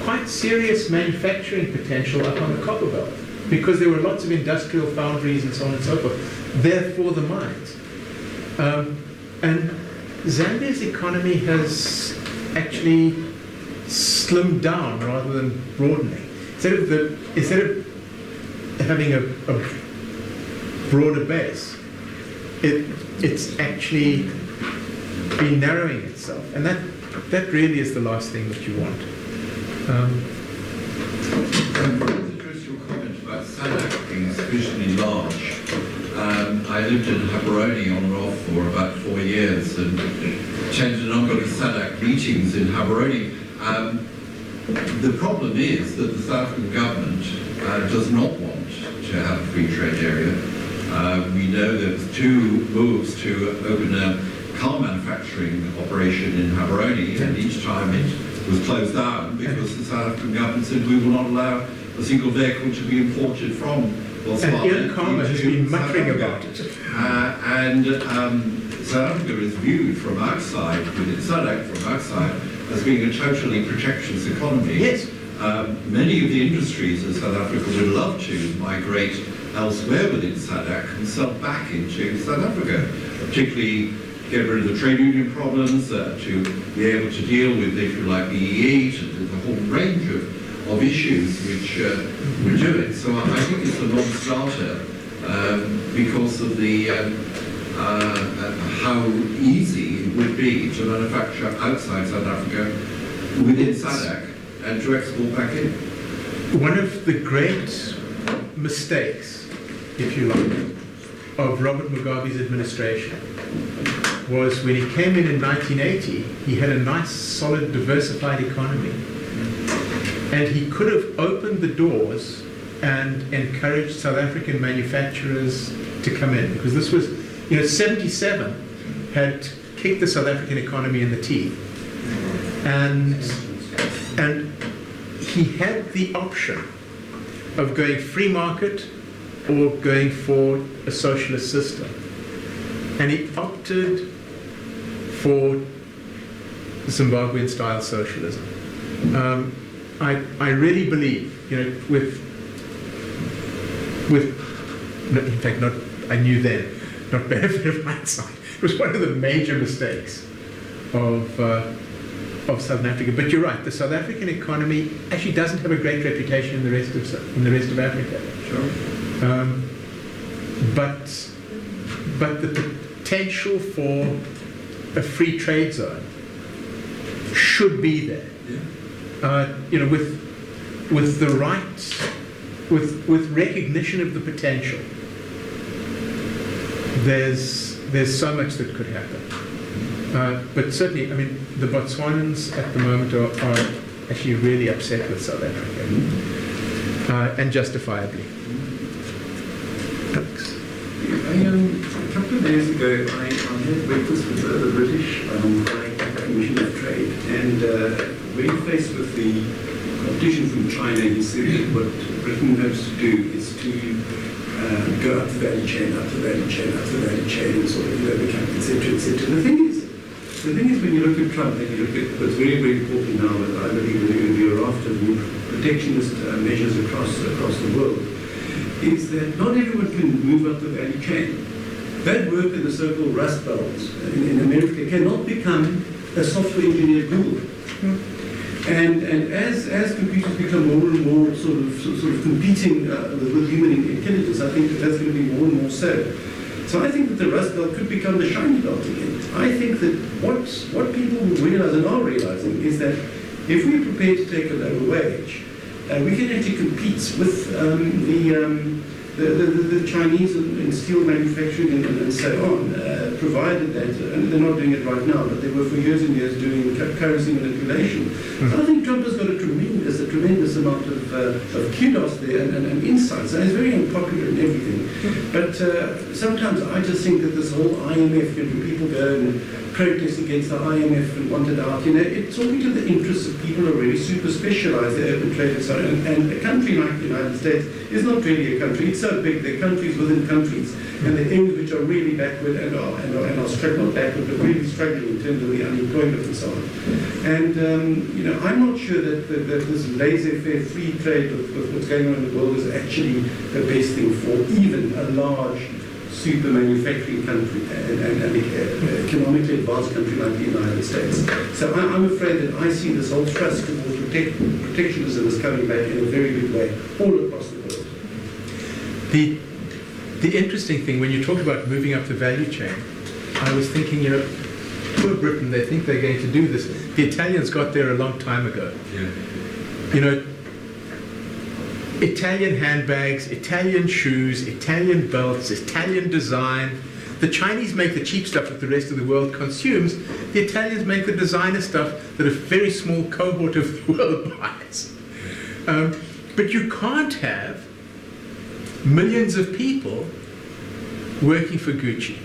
quite serious manufacturing potential up on the copper belt because there were lots of industrial foundries and so on and so forth. Therefore, the mines. And Zambia's economy has actually slimmed down rather than broadening. Instead of having a broader base, it's actually been narrowing itself, and that really is the last thing that you want. Address your comment about SADC being sufficiently large. I lived in Gaborone on and off for about 4 years and attended a number of SADC meetings in Gaborone. The problem is that the South African government does not want to have a free trade area. We know there's 2 moves to open a car manufacturing operation in Gaborone, and each time it was closed down because the South African government said we will not allow a single vehicle to be imported from Botswana, Ian Karma has been into South muttering Africa. about it. South Africa is viewed from outside, within SADC from outside, as being a totally protectionist economy. Yes. Many of the industries in South Africa would love to migrate elsewhere within SADC and sell back into South Africa, particularly get rid of the trade union problems, to be able to deal with, if you like, the E8 and the whole range of issues which we're doing. So I think it's a non-starter because of the how easy it would be to manufacture outside South Africa within SADC and to export back in. One of the great mistakes, if you like, of Robert Mugabe's administration was when he came in 1980, he had a nice, solid, diversified economy. And he could have opened the doors and encouraged South African manufacturers to come in. Because this was, 77 had kicked the South African economy in the teeth. And he had the option of going free market or going for a socialist system. And he opted for Zimbabwean-style socialism. I really believe, in fact, I knew then, not benefit of hindsight, it was one of the major mistakes of Southern Africa. But you're right, the South African economy actually doesn't have a great reputation in the rest of Africa. Sure. But the potential for a free trade zone should be there. Yeah. With the right, with recognition of the potential, there's so much that could happen. But certainly, the Botswanans at the moment are actually really upset with South Africa, and justifiably. Thanks. A couple of days ago, I had breakfast with the British Commission of Trade, and when faced with the competition from China, he said that what Britain has to do is to go up the value chain, up the value chain, up the value chain, and sort of become, etc., etc. The thing is, when you look at Trump, and you look at what's very, very important now, that I believe in the raft of protectionist measures across the world, is that not everyone can move up the value chain. That work in the so-called Rust Belts in America cannot become a software engineer Google. And as computers become more and more sort of competing with human intelligence, I think that's going to be more and more so. So I think that the Rust Belt could become the shiny belt again. I think that what people will realize and are realizing is that if we're prepared to take a lower wage, we can actually compete with the Chinese in steel manufacturing and so on, provided that, and they're not doing it right now, but they were for years and years doing currency manipulation. So I think Trump has got a tremendous amount of kudos there and insights, and it's very unpopular and everything. But sometimes I just think that this whole IMF, when people go and protest against the IMF and want it out, it's talking to the interests of people who are really super specialized, the open trade and so on. And a country like the United States is not really a country. It's so big, there are countries within countries, and the areas which are really backward and are not backward, but really struggling in terms of the unemployment and so on. And I'm not sure that this laissez-faire free trade with what's going on in the world is actually the best thing for even a large super manufacturing country and economically advanced country like the United States. So I'm afraid that I see this whole thrust towards protectionism is coming back in a very big way all across the world. The interesting thing, when you talk about moving up the value chain, I was thinking, poor Britain, they think they're going to do this. The Italians got there a long time ago. Yeah. Italian handbags, Italian shoes, Italian belts, Italian design. The Chinese make the cheap stuff that the rest of the world consumes. The Italians make the designer stuff that a very small cohort of the world buys. But you can't have millions of people working for Gucci.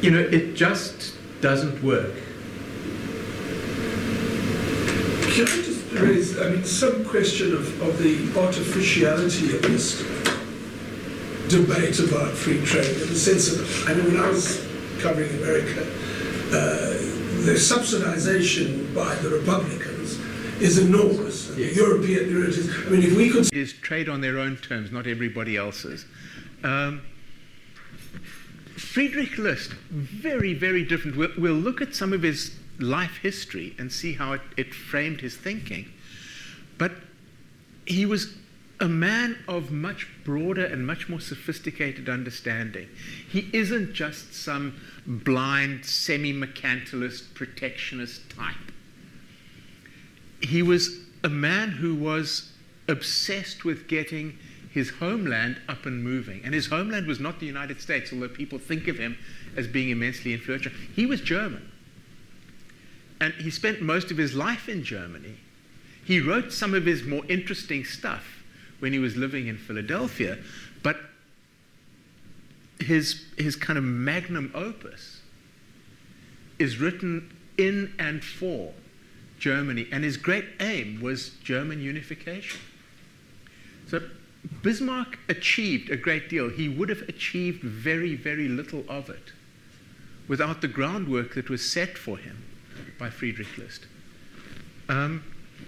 It just doesn't work. Can I just raise, some question of the artificiality of this debate about free trade, in the sense of, when I was covering America, the subsidization by the Republicans is enormous. Yes. The European, if we could... It is trade on their own terms, not everybody else's. Friedrich List, very, very different. We'll look at some of his life history and see how it framed his thinking. But he was a man of much broader and much more sophisticated understanding. He isn't just some blind, semi-mercantilist, protectionist type. He was a man who was obsessed with getting his homeland up and moving. And his homeland was not the United States, although people think of him as being immensely influential. He was German. And he spent most of his life in Germany. He wrote some of his more interesting stuff when he was living in Philadelphia, but his kind of magnum opus is written in and for Germany, and his great aim was German unification. So Bismarck achieved a great deal. He would have achieved very, very little of it without the groundwork that was set for him by Friedrich List.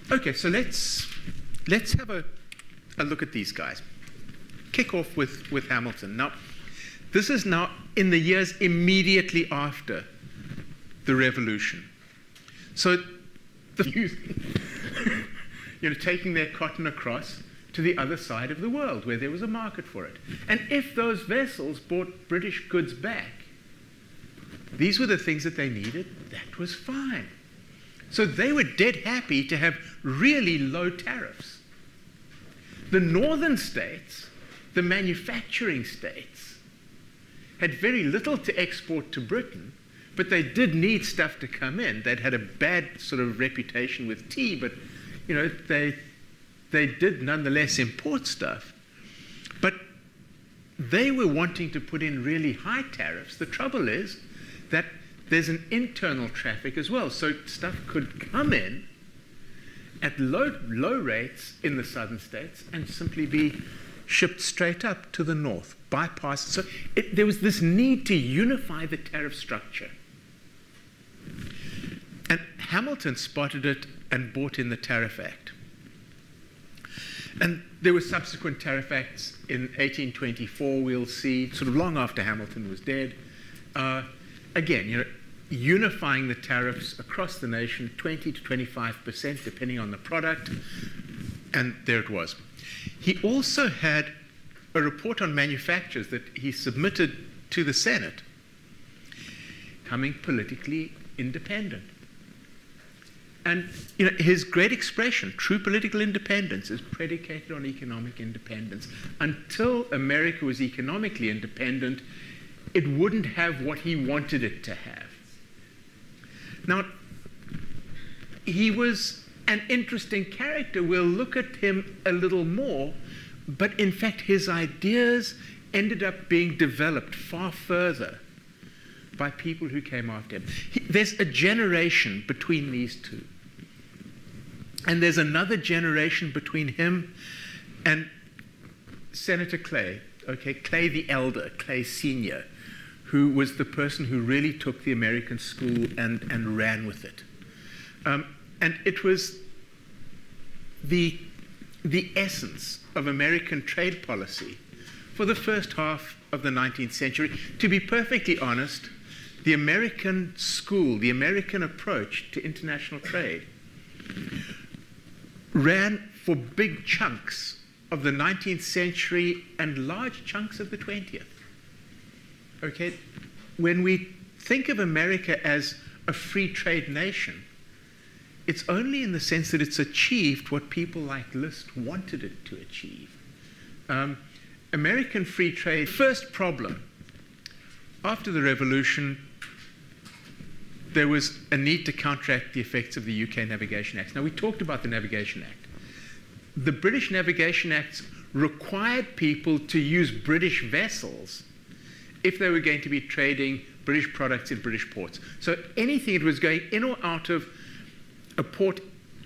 Okay, so let's have a look at these guys. Kick off with Hamilton. Now, this is now in the years immediately after the Revolution. So taking their cotton across to the other side of the world where there was a market for it. And if those vessels brought British goods back, these were the things that they needed, that was fine. So they were dead happy to have really low tariffs. The northern states, the manufacturing states, had very little to export to Britain, but they did need stuff to come in. They'd had a bad sort of reputation with tea, but they did nonetheless import stuff. But they were wanting to put in really high tariffs. The trouble is that there's an internal traffic as well. So stuff could come in at low rates in the southern states and simply be shipped straight up to the north, bypass. So there was this need to unify the tariff structure. And Hamilton spotted it and brought in the Tariff Act. And there were subsequent tariff acts in 1824, we'll see, sort of long after Hamilton was dead. Again, unifying the tariffs across the nation, 20 to 25%, depending on the product, and there it was. He also had a report on manufactures that he submitted to the Senate, becoming politically independent. And his great expression, true political independence, is predicated on economic independence. Until America was economically independent, it wouldn't have what he wanted it to have. Now, he was an interesting character. We'll look at him a little more, but in fact his ideas ended up being developed far further by people who came after him. There's a generation between these two. And there's another generation between him and Senator Clay, Clay the Elder, Clay Sr., who was the person who really took the American school and ran with it. And it was the essence of American trade policy for the first half of the 19th century. To be perfectly honest, the American school, the American approach to international trade, ran for big chunks of the 19th century and large chunks of the 20th. When we think of America as a free trade nation, it's only in the sense that it's achieved what people like List wanted it to achieve. American free trade, first problem, after the Revolution, there was a need to counteract the effects of the UK Navigation Acts. Now, we talked about the Navigation Act. The British Navigation Acts required people to use British vessels if they were going to be trading British products in British ports. So anything that was going in or out of a port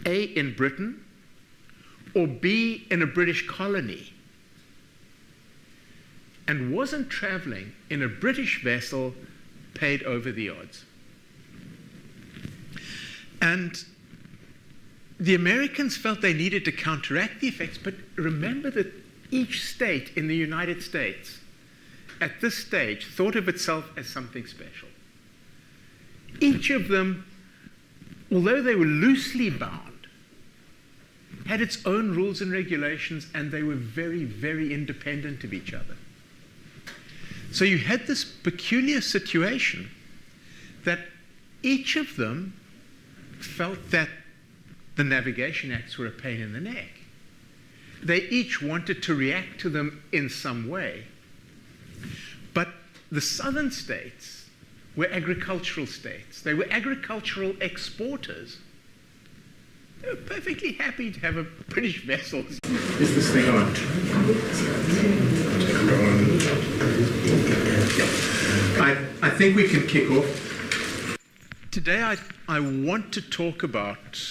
A, in Britain, or B, in a British colony, and wasn't traveling in a British vessel paid over the odds. And the Americans felt they needed to counteract the effects, but remember that each state in the United States at this stage thought of itself as something special. Each of them, although they were loosely bound, had its own rules and regulations, and they were very, very independent of each other. So you had this peculiar situation that each of them felt that the Navigation Acts were a pain in the neck. They each wanted to react to them in some way. But the southern states were agricultural states. They were agricultural exporters. They were perfectly happy to have a British vessel. Is this thing on? I think we can kick off. Today I want to talk about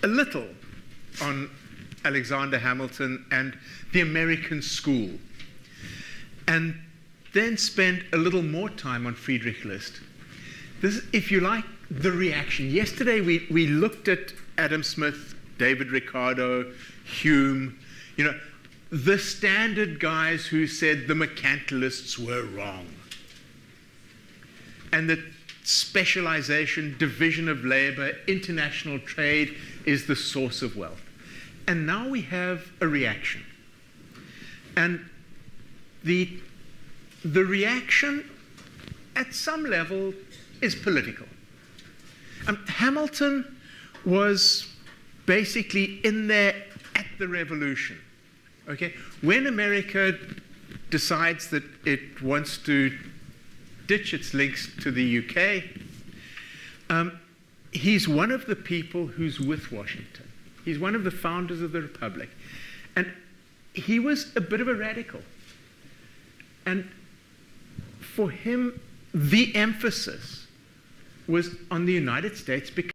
a little on Alexander Hamilton and the American school, and then spend a little more time on Friedrich List. This is, if you like, the reaction. Yesterday we looked at Adam Smith, David Ricardo, Hume, the standard guys who said the mercantilists were wrong, and that specialization, division of labor, international trade is the source of wealth. And now we have a reaction. And the reaction, at some level, is political. Hamilton was basically in there at the revolution. Okay? When America decides that it wants to ditch its links to the UK, he's one of the people who's with Washington. He's one of the founders of the Republic. And he was a bit of a radical. And for him, the emphasis was on the United States because